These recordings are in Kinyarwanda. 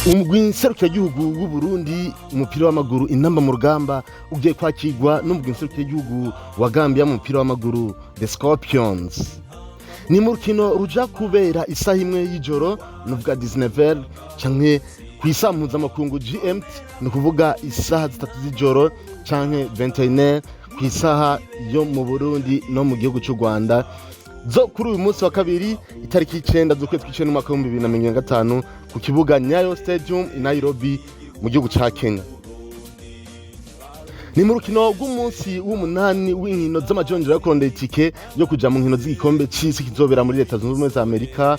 umugwi nserukiragihugu w'u Burundi umupira w'amaguru inamba mu rugamba ugiye kwakirwa n'umugwi nserukiragihugu wa Gambia mu mupira w'amaguru The Scorpions. Ni mu rukino ruja kubera isaha imwe y'ijoro nuvuga 19h canke kwisa mpuzamakungu GMT ni kuvuga isaha 3 z'ijoro canke 21h kwisaha yo mu Burundi no mu gihugu cy'u Rwanda zo kuri uyu munsi wa kabiri itariki 9 z'ukwezi kw'icenda mu mwaka wa 2025 ku kibuga Nyayo Stadium i Nairobi mu gihugu ca Kenya. Ni mu rukino rw'umunsi w'umunani w'inkino z'amajonjora yo kurondera itike yo kuja mu nkino z'igikombe c'isi kizobera muri Leta Zunze Ubumwe za Amerika,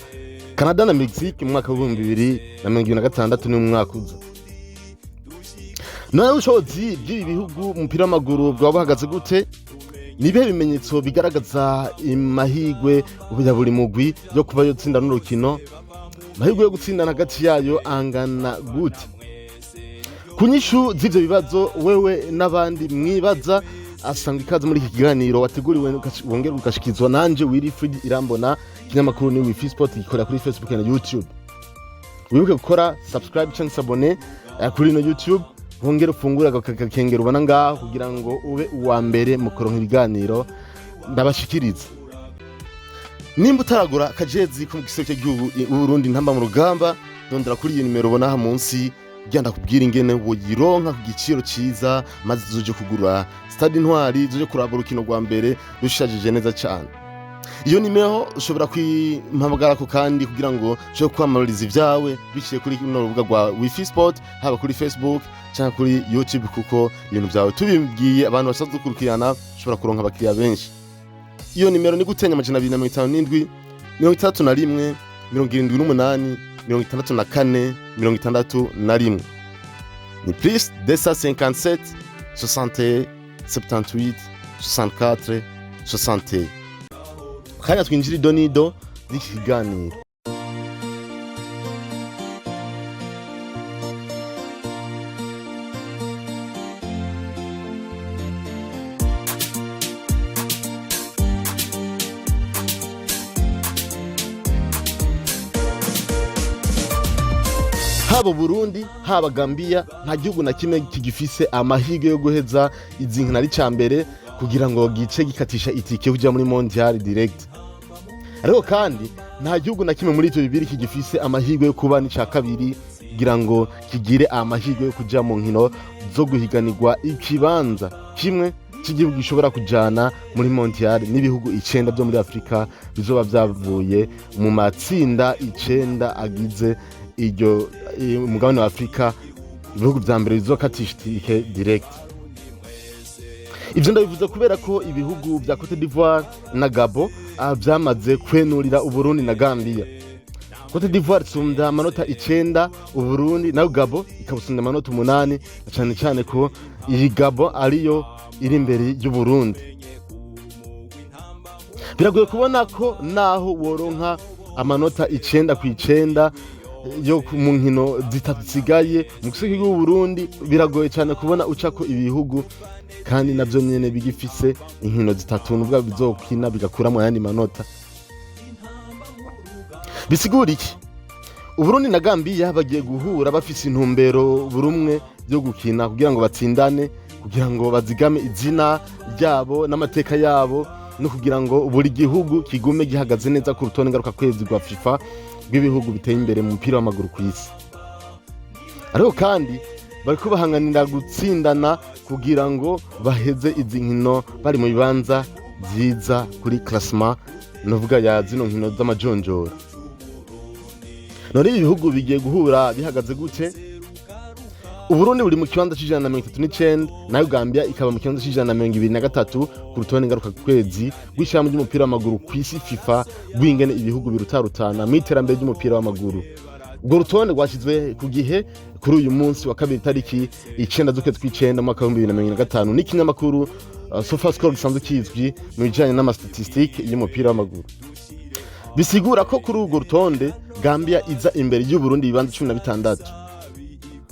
Canada na Mexique mu mwaka wa 2026 ni mu mwaka uza. None ubushobozi bw'ibi bihugu mu mupira w'amaguru bwaba buhagaze gute? Nibihe bimenyetso bigaragaza amahirwe ya buri mugwi yo kuba yotsinda n'urukino? Amahirwe yo gutsinda hagati yayo angana gute? Kunyishu z'ivyo bibazo wewe n'abandi mwibaza asanga ikaze muri iki kiganiro wateguriwe wongera ugashikizwa nanje Wilfried Irambona, kinyamakuru ni Wifi Sport gikorera kuri Facebook na YouTube. Wibuke gukora subscribe cyangwa s'abone kuri no YouTube, wongera ufungura agakengera ubona ngaho kugira ngo ube uwa mbere mu kuronka ibiganiro ndabashikiriza. Nimba utaragura akajezi ko mu giseke cy'igihugu Burundi ntamba mu rugamba, ndondera kuri iyi nimero ubona aha munsi genda kubwira ingene woyironka ku giciro ciza maze zuje kugura stade intwari zuje kuraba urukino rwa mbere rushajije neza cyane. Iyo nimero ushobora kwimpamagara ko kandi kugira ngo cyo kwamaririza ivyawe biciye kuri no rubuga rwa Wifi Sport haba kuri Facebook cyangwa kuri YouTube, kuko ibintu vyawe tubibwiye abantu basaza kurikirana ushobora kuronka abakiriya benshi. Iyo nimero ni gutenya 257 31 78 64 61 ni plus 257 61 78 64 61. Kanya twinjira idonido z'ikiganiro. Haba Burundi haba Gambia nta gihugu na kimwe kigifise amahirwe yo guheza izi nkina ari cambere kugira ngo gice gikatisha itike kuja muri mondial direct. Ariko kandi nta gihugu na kimwe muri ivyo bibiri kigifise amahirwe yo kuba n'icya kabiri kugira ngo kigire amahirwe yo kuja mu nkino zo guhiganirwa ikibanza kimwe cy'igihugu gishobora kujana muri mondial n'ibihugu 9 byo muri Afrika bizoba byavuye mu matsinda 9 agize iryo umugabane wa Afrika. Ibihugu vya mbere bizokatisha itike direct. Ivyo ndabivuze kubera ko ibihugu vya Cote d'Ivoire na Gabon vyamaze kwenurira Uburundi na Gambia. Cote d'Ivoire tsumda amanota 9, Uburundi na Gabon ikabusunda amanota 8, cyane cyane ko iyi Gabon ariyo iri imbere y'Uburundi. Biragoye kubona ko naho woronka amanota 9 ku 9 yo mu nkino zitasigaye mu giseke cy'u Burundi, biragoye cyane kubona ucako ibihugu kandi navyo nyene bigifise inkino zitatu nubwo bizokina bigakuramo ayandi manota. Bisigura iki? Uburundi na Gambia bagiye guhura bafise intumbero burumwe byo gukina kugira ngo batsindane, kugira ngo bazigame izina ryabo n'amateka yabo, no kugira ngo buri gihugu kigume gihagaze neza ku rutonde ngaruka kwezi rwa FIFA rw'ibihugu biteye imbere mu mupira w'amaguru ku isi. Ariko kandi bariko bahanganira gutsindana kugira ngo baheze izi nkino bari mu bibanza vyiza kuri classement novuga ya zino nkino z'amajonjora. None ibihugu bigiye guhura bihagaze gute? Uburundi buri mu kibanza c'139 nayo Gambia ikaba mu kibanza c'123 ku rutonde ngaruka kwezi rw'ishyirahamwe ry'umupira w'amaguru ku isi FIFA rw'ingene ibihugu birutarutana mu iterambere ry'umupira w'amaguru. Ubwo rutonde rwashizwe ku gihe kuri uyu munsi wa kabiri tariki 9 z'ukwezi kw'icenda mu mwaka wa 2025 n'ikinyamakuru SofaScore gisanzwe kizwi mu bijanye n'amastatistike y'umupira w'amaguru. Bisigura ko kuri urwo rutonde Gambia iza imbere y'Uburundi ibibanza 16.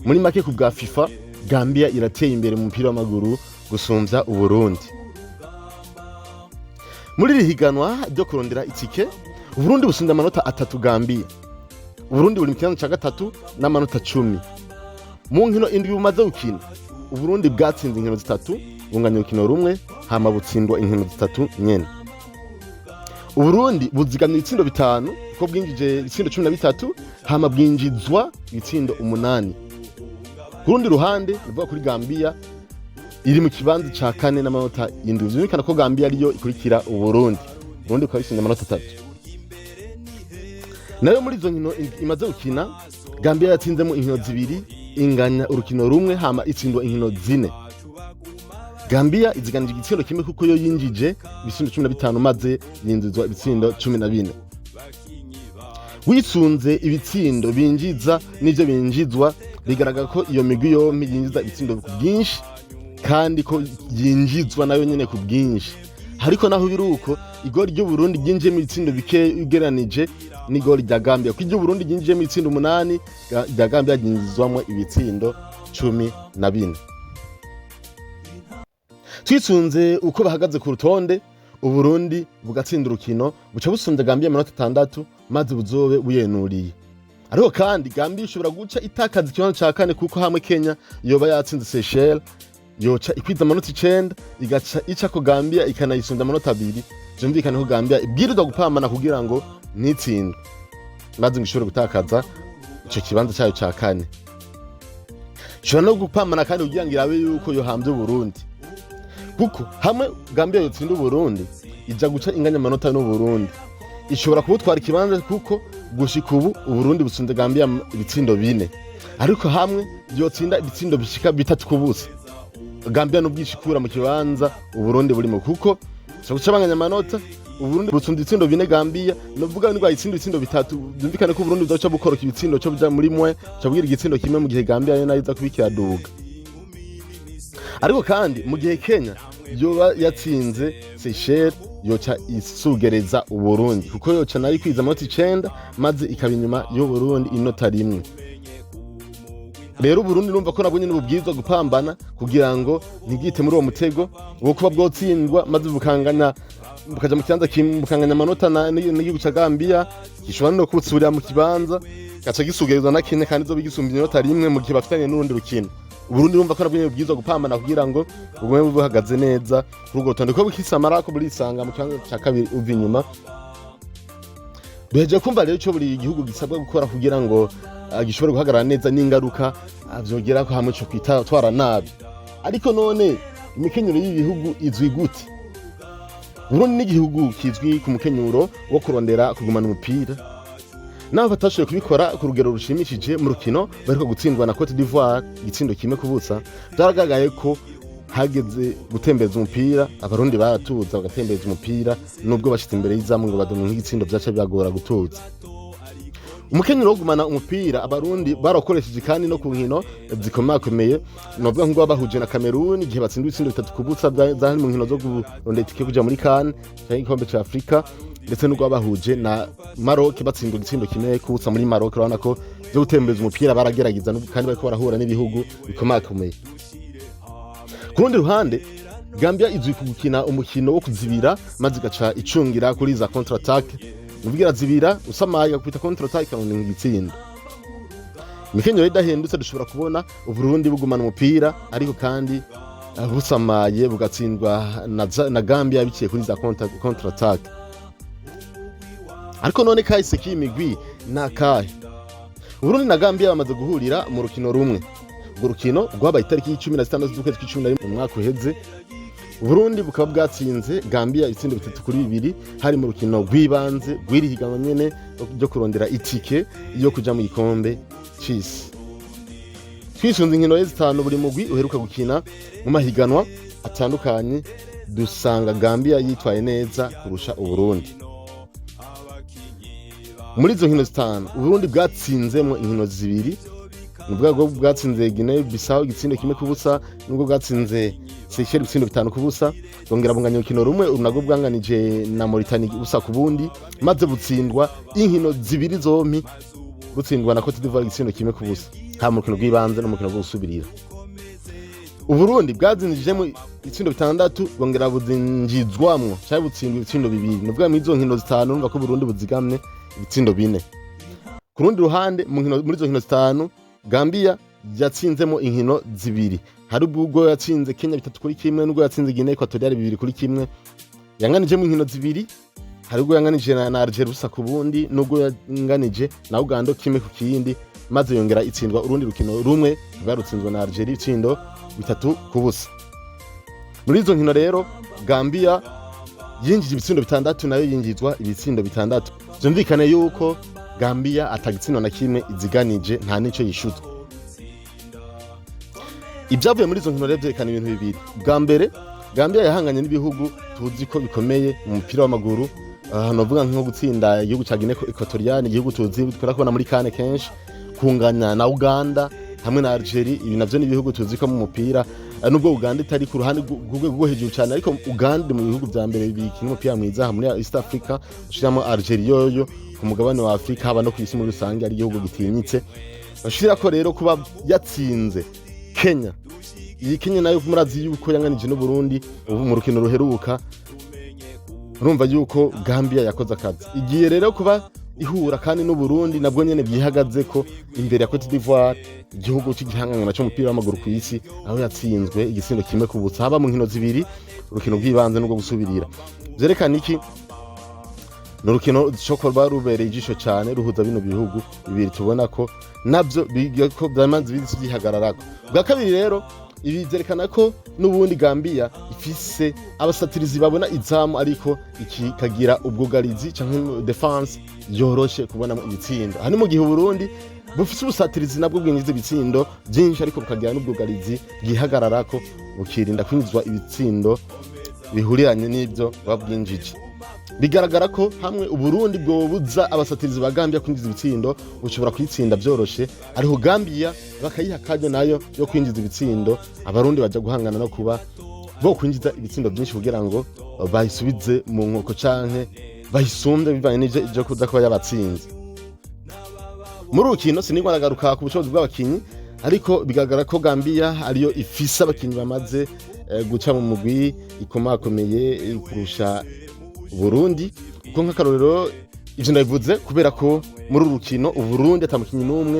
Muri make ku bwa FIFA Gambia irateye imbere mu mupira w'amaguru gusumvya Uburundi. Muri rihiganwa ryo kurondera itike Uburundi busunda amanota 3 Gambia. Uburundi buri mu kibanza ca gatatu n'amanota 10. Mu nkino indwi bumaze gukina Uburundi bwatsinze inkino zitatu, bunganya urukino rumwe, hama butsindwa inkino zitatu nyene. Uburundi buzigamye ibitsindo 5 ko bwinjije ibitsindo 13, hama bwinjizwa ibitsindo 8. Kurundi ruhande nivuga kuri Gambia iri mu kibanza ca 4 n'amanota 7. Bizumvikana ko Gambia ariyo ikurikira Uburundi. Uburundi bukaba bufise amanota 3. Nayo muri izo nkino imaze gukina Gambia yatsinzemo inkino 2, inganya urukino rumwe, hama itsindwa inkino 4. Gambia iziganije igitsindo kimwe kuko yo yinjije ibitsindo 15 maze yinjizwa ibitsindo 14. Wisunze ibitsindo binjiza n'ivyo binjizwa bigaragara ko iyo migwi yompi yinjiza ibitsindo byinshi kandi ko yinjizwa nayo nyene ku bwinshi. Hariko naho biruko igori ryo Burundi ryinjiye mu ibitsindo bike ugeranije n'igori rya Gambia. Ko iryo Burundi ryinjiye mu ibitsindo 8, rya Gambia ryinjizwamo ibitsindo 14. Twisunze uko bahagaze ku rutonde, Uburundi bugatsinda urukino buca busunze Gambia amanota 6 maze buzobe buyenuriye. Ariko kandi Gambia ishobora guca itakaza ikibanza ca 4 kuko hamwe Kenya yoba yatsinze Seychelles yoca ikwiza amanota 9 igaca ica ko Gambia ikanayisunda amanota 2. Byumvikana ko Gambia ibwirizwa gupambana kugira ngo nitsindwe maze ngo ishobore gutakaza ico kibanza cyayo ca 4. Ishobora no gupambana kandi kugira ngo irabe yuko yo hambye Burundi. Kuko hamwe Gambia yotsinda Burundi ija guca inganya amanota no Burundi. Ishobora kubutwara ikibanza kuko gushika ubu Burundi busunze Gambia ibitsindo 4. Ariko hamwe yotsinda ibitsindo bishika 3 kubusa. Gambia n'ubwishikura mu kibanza Burundi burimo kuko so gucabanganya amanota Burundi butsunze ibitsindo 4 Gambia novuga ngo ayitsinda ibitsindo 3. Byumvikana ko Burundi buzaca bukoroka ibitsindo cyo buja muri mwe cyabwira igitsindo kimwe mu gihe Gambia yo nayiza kubikiraduga. Ariko kandi mu gihe Kenya yoba yatsinze Seychelles yoca isugereza Uburundi kuko yoca nayo kwiza amanota 9 maze ikaba inyuma yo Burundi inota 1. Rero Burundi numva ko nabwo nyine bubwirizwa gupambana kugira ngo ntigite muri uwo mutego wo kuba bwotsindwa maze bukangana bukaja mu kibanza bukanganya amanota n'igihugu ca Gambia gishobora no kutsubira mu kibanza gaca gisugerezwa na Kenya kandi zo bigisumba inota 1 mu gihe bafitanye n'urundi rukino. Uburundi numva ko nabwo bwirizwa gupambana kugira ngo ubumwe buhagaze neza kuri urwo rutonde ko bukisamara ko burisanga mu kibanza ca 2 uva inyuma. Beje kumva rero ico buri gihugu gisabwa gukora kugira ngo gishobora guhagarara neza n'ingaruka avyogera ko hamwe cyo kwitwara nabi. Ariko none imikenyero y'ibihugu izwi gute? Burundi n'igihugu kizwi ku mukenyuro wo kurondera kugumana umupira. Naho batashoboye kubikora ku rugero rushimishije mu rukino bariko gutsindwa na Cote d'Ivoire igitsindo kimwe kubusa. Byaragaragaye ko hageze gutembeza umupira abarundi baratuza bagatembeza umupira nubwo bashitse imbere y'izamu ngo badonke nk'igitsindo byaca byagora gutuza. Umukenyero wo gumana umupira abarundi barakoresheje kandi no ku nkino zikomakomeye novuga ngo bahuje na Cameroon igihe batsinda ibitsindo 3 kubusa zari mu nkino zo kurondera itike kuja muri CAN cyangwa igikombe ca Afrika, ndetse n'ubwo bahuje na Maroc batsinda igitsindo kimwe kubutsa muri Maroc. Urabona ko byo gutembeza umupira baragerageza kandi bariko barahura n'ibihugu bikomakomeye. Ku rundi ruhande Gambia izwi kugukina umukino wo kuzibira maze gaca icungira kuri za counter attack. Nuvugira zibira usamaye kupita counter attack kandi ngitsinda. Imikenyero idahindutse dushobora kubona Uburundi bugumana umupira ariko kandi busamaye bugatsindwa na Gambia biciye kuri za counter attack. Ariko none Kahise k'imigwi nakahe? Uburundi na Gambia bamaze guhurira mu rukino rumwe. Urwo rukino rwabaye itariki 16 z'ukwezi kwa 11 mu mwaka uheze. Burundi bukaba bwatsinze Gambia ibitsindo 3-2 hari mu rukino rw'ibanze rw'irihiganwa nyene ryo kurondera itike yo kuja mu gikombe c'isi. Twisunze inkino 5 buri mugwi uheruka gukina mu mahiganwa atandukanye dusanga Gambia yitwaye neza kurusha Uburundi. Muri izo nkino 5 Uburundi bwatsinzemo inkino 2. Nubwo bwatsinze Guinea Bissau igitsindo kimwe kubusa, nubwo bwatsinze Seychelles ibitsindo 5 kubusa, bongera bunganya urukino rumwe urunago bwanganije na Mauritania ubusa ku bundi, maze butsindwa inkino 2 zompi butsindwa na Cote d'Ivoire igitsindo kimwe kubusa ha mu rukino rw'ibanze no mu rukino rwo gusubirira. Uburundi bwazinjijemo ibitsindo 6 bongera buzinjizwamwo cyari butsindwa ibitsindo 2. Nubwo mu izo nkino 5 numva ko Burundi buzigamye ibitsindo 4. ku rundi ruhande muri izo nkino zitanu Gambia yatsinzemo inkino zibiri, hari ubwo yatsinze Kenya 3-1 n'ubwo yatsinze Guinea Equatoriale 2-1, yanganijemo inkino zibiri, hari ubwo yanganije na Algeria busa ku bundi n'ubwo yanganije na Uganda kimwe ku kindi, maze yongera itsindwa urundi rukino rumwe rwarutsinzwe na Algeria itsindo 3-0. Muri izo nkino rero Gambia yinjije ibitsindo 6 nayo yinjizwa ibitsindo 6. Byumvikane yuko Gambia atagitsindo na kimwe iziganije, nta nico yishutse. Ibyavuye muri izo nkino rero byerekana ibintu bibiri. Bwa mbere Gambia yahanganye n'ibihugu tuzi ko bikomeye mu mupira w'amaguru, hano vuga nko gutsinda igihugu ca Guinea Equatoriale, igihugu tuzi twara kubona muri kane kenshi, kunganya na Uganda hamwe na Algeria. Ibi navyo ni ibihugu tuzi ko mu mupira, nubwo Uganda itari ku ruhande rwo hejuru cyane, ariko Uganda mu bihugu bya mbere bikina umupira mwiza muri East Africa, ushiramo Algeria yoyo ku mugabane wa Afrika haba no ku isi muri rusange ari igihugu gitinyitse. Bashira ko rero kuba yatsinze Kenya, iyi Kenya nayo murazi yuko yanganije no Burundi mu rukino ruheruka, urumva yuko Gambia yakoze akazi. Igiye rero kuba ihura kandi no Burundi nabwo nyene byihagaze ko imbere ya Cote d'Ivoire, igihugu cy'igihangana cyo mupira w'amaguru ku isi, aho yatsinzwe igisindo kimwe kubutsa haba mu nkino zibiri, urukino bw'ibanze n'ubwo gusubirira. Byerekana iki? N'urukino cyokorwa rubereye ijisho cyane, ruhuza bino bihugu bibiri, tubona ko nabyo bigako byamanze bihagararako. Bwa kabiri rero ibi byerekana ko n'ubundi Gambia ifise abasatirizi babona izamu, ariko ikikagira ubwugarizi canke defense yoroshe kubona ibitsindo. Hani mu gihe Burundi bufise ubusatirizi nabwo bwinjiza ibitsindo byinshi, ariko bukagira n'ubwugarizi bwihagararako, bukirinda kwinjizwa ibitsindo bihuriranye n'ibyo babwinjije. Bigaragara ko hamwe Uburundi bwobuza abasatirizi ba Gambia kwinjiza ibitsindo, ushobora kwitsinda byoroshe, ariho Gambia bakayiha kaje nayo yo kwinjiza ibitsindo, abarundi baje guhangana no kuba bo kwinjiza ibitsindo byinshi kugira ngo bayisubize mu nkoko canke bayisumbe bivanye n'ivyo kuza kuba yabatsinze. Muri urukino sinigwa nagaruka ku bushobozi bw'abakinyi, ariko bigaragara ko Gambia ariyo ifise abakinyi bamaze guca mu mugwi ikomakomeye kurusha Burundi. Kuko nk'akarorero ivyo ndabivuze kubera ko muri urukino Uburundi atamukinyi n'umwe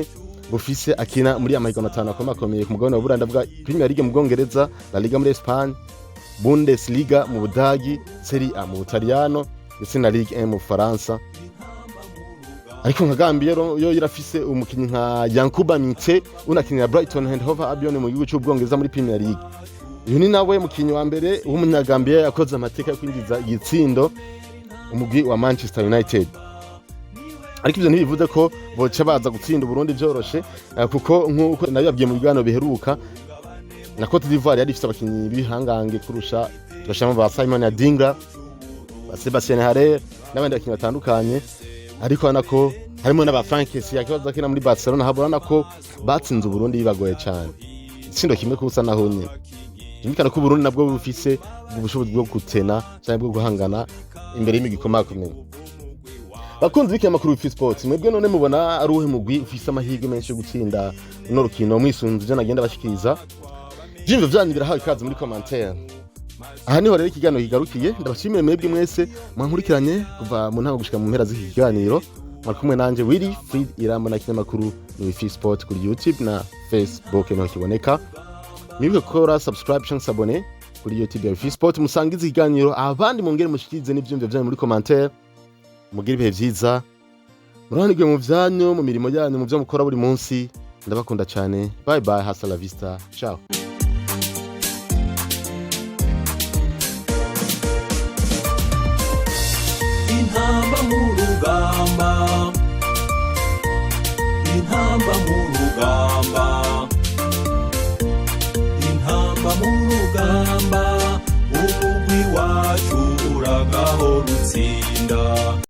bufise akina muri amahirwe 5 akomakomeye ku mugabane wa Buranda, bwa Premier League mu Bwongereza, La Liga muri Espagne, Bundesliga mu Budagi, Serie A mu Butaliyano, ndetse na Ligue 1 mu Faransa. Ariko nka Gambia yo irafise umukinyi nka Yankuba Minte unakinira Brighton and Hove Albion mu gihugu cy'Ubwongereza muri Premier League. Uyu ni nawe mukinyi wa mbere w'umunyagambia yakoze amateka yo kwinjiza igitsindo umugwi wa Manchester United. Ariko ivyo ntibivuze ko boca baza gutsinda Burundi byoroshe, kuko nkuko nayo yabwiye mu bigano biheruka na Cote d'Ivoire yari ifite abakinyi bihangange kurusha, tugashamo ba Simon Adingra, ba Sebastien Haller n'abandi bakinyi batandukanye, ariko anako harimo n'aba Frankesi yakibaza kina muri Barcelona, habona ko batsinze Burundi bibagoye cyane, itsindo kimwe kubusa naho nyine. Imikana ko Burundi nabwo bufise ubushobozi bwo gutena cyangwa bwo guhangana imbere y'imigikomakomeye. Bakunzi biki amakuru y'Ifi Sports, mwebwe none mubona ari uhe mugwi ufise amahirwe menshi yo gutsinda no rukino mwisunze byo nagenda bashikiriza? Jimve vyanyu birahawe ikaze muri commentaire. Aha niho rero ikiganiro kigarukiye, ndabashimiye mwebwe mwese mwankurikiranye kuva mu ntango gushika mu mpera z'iki kiganiro. Mwakumwe nanje Willy Fried Irambo na kinyamakuru y'Ifi Sports kuri YouTube na Facebook niho kiboneka. Mwibuke gukora subscribe cyangwa s'abone kuri YouTube ya Ifi Sports, musangize ikiganiro abandi mungere mushikirize n'ivyumvyo vyanyu muri commentaire. Mugire ibihe vyiza, muranigwe mu vyanyu, mu mirimo yanyu, mu vyo mukora buri munsi. Ndabakunda cyane, bye bye, hasta la vista, ciao. Intamba mu rugamba, intamba mu rugamba, intamba mu rugamba, umugwi wacu uragahora utsinda.